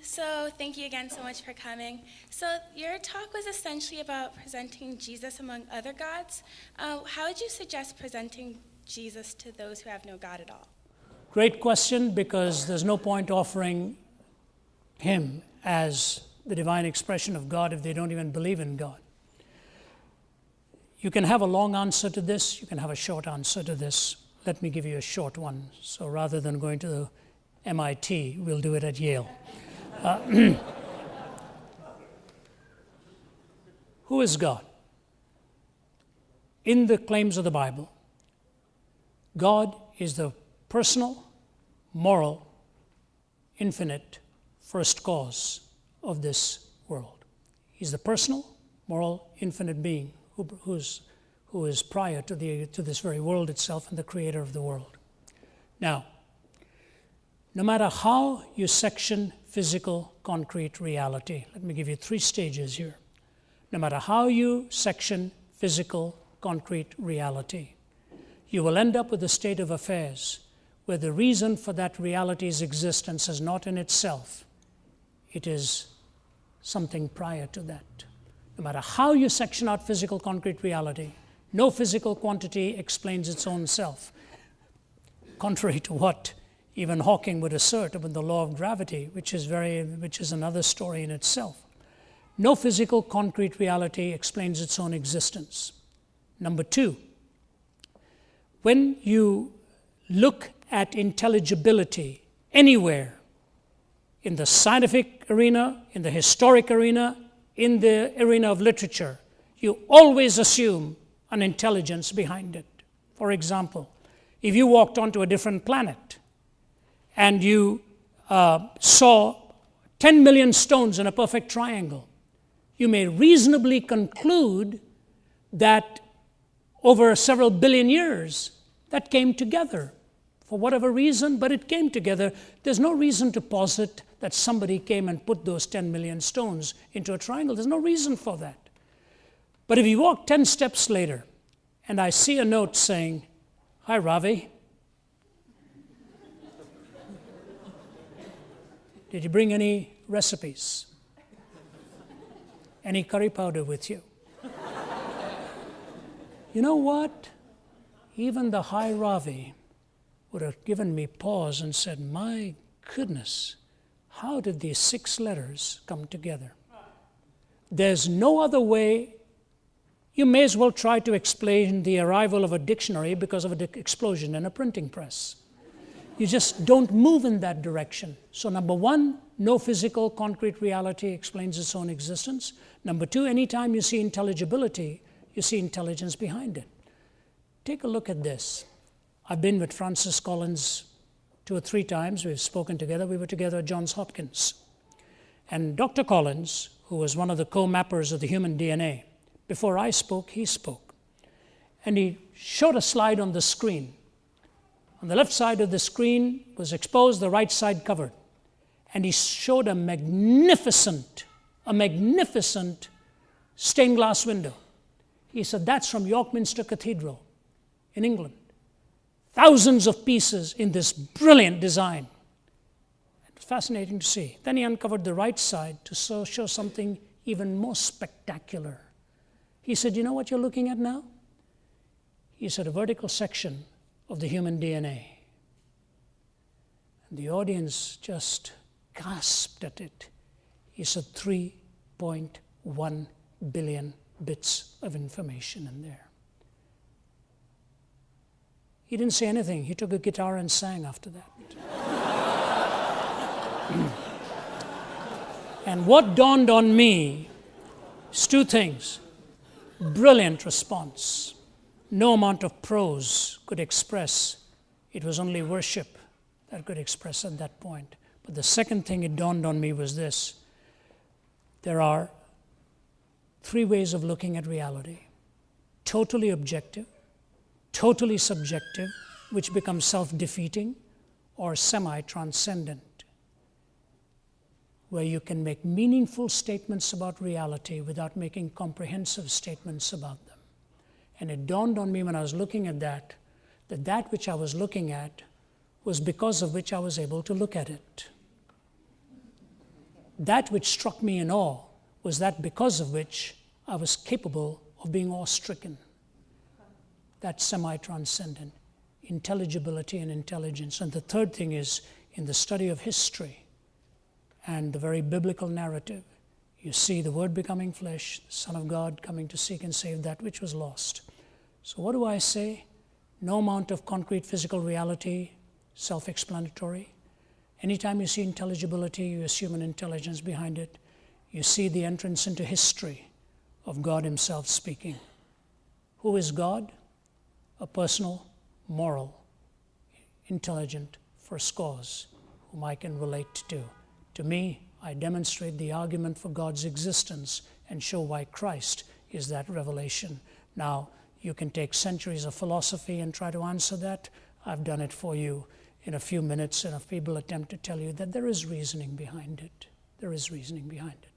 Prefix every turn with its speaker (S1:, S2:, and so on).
S1: So thank you again so much for coming. So your talk was essentially about presenting Jesus among other gods. How would you suggest presenting Jesus to those who have no God at all?
S2: Great question, because there's no point offering him as the divine expression of God if they don't even believe in God. You can have a long answer to this, you can have a short answer to this. Let me give you a short one. So rather than going to the MIT, we'll do it at Yale. Who is God? In the claims of the Bible, God is the personal, moral, infinite first cause of this world. He's the personal, moral, infinite being who is prior to this very world itself and the creator of the world. Now, no matter how you section physical, concrete reality, let me give you 3 stages here. No matter how you section physical, concrete reality, you will end up with a state of affairs where the reason for that reality's existence is not in itself. It is something prior to that. No matter how you section out physical, concrete reality, no physical quantity explains its own self. Contrary to what even Hawking would assert about the law of gravity, which is another story in itself. No physical, concrete reality explains its own existence. Number 2, when you look at intelligibility anywhere, in the scientific arena, in the historic arena, in the arena of literature, you always assume an intelligence behind it. For example, if you walked onto a different planet and you saw 10 million stones in a perfect triangle, you may reasonably conclude that over several billion years, that came together for whatever reason, but it came together. There's no reason to posit that somebody came and put those 10 million stones into a triangle. There's no reason for that. But if you walk 10 steps later and I see a note saying, "Hi, Ravi. Did you bring any recipes? Any curry powder with you?" You know what? Even the "Hi, Ravi" would have given me pause and said, "My goodness, how did these 6 letters come together?" There's no other way. You may as well try to explain the arrival of a dictionary because of an explosion in a printing press. You just don't move in that direction. So number 1, no physical, concrete reality explains its own existence. Number 2, anytime you see intelligibility, you see intelligence behind it. Take a look at this. I've been with Francis Collins 2 or 3 times. We've spoken together. We were together at Johns Hopkins. And Dr. Collins, who was one of the co-mappers of the human DNA, before I spoke, he spoke. And he showed a slide on the screen. On the left side of the screen was exposed, the right side covered. And he showed a magnificent stained glass window. He said, "That's from York Minster Cathedral in England. Thousands of pieces in this brilliant design." It was fascinating to see. Then he uncovered the right side to show something even more spectacular. He said, "You know what you're looking at now?" He said, "A vertical section of the human DNA." And the audience just gasped at it. He said, 3.1 billion bits of information in there. He didn't say anything. He took a guitar and sang after that. And what dawned on me is 2 things. Brilliant response. No amount of prose could express. It was only worship that could express at that point. But the second thing it dawned on me was this. There are 3 ways of looking at reality. Totally objective, totally subjective, which becomes self-defeating, or semi-transcendent, where you can make meaningful statements about reality without making comprehensive statements about them. And it dawned on me when I was looking at that which I was looking at was because of which I was able to look at it. that which struck me in awe was that because of which I was capable of being awe-stricken. That semi-transcendent intelligibility and intelligence. And the third thing is, in the study of history and the very biblical narrative, you see the Word becoming flesh, the Son of God coming to seek and save that which was lost. So what do I say? No amount of concrete physical reality, self-explanatory. Anytime you see intelligibility, you assume an intelligence behind it. You see the entrance into history of God himself speaking. Who is God? A personal, moral, intelligent first cause whom I can relate to. To me, I demonstrate the argument for God's existence and show why Christ is that revelation. Now, you can take centuries of philosophy and try to answer that. I've done it for you in a few minutes, and a feeble attempt to tell you that there is reasoning behind it. There is reasoning behind it.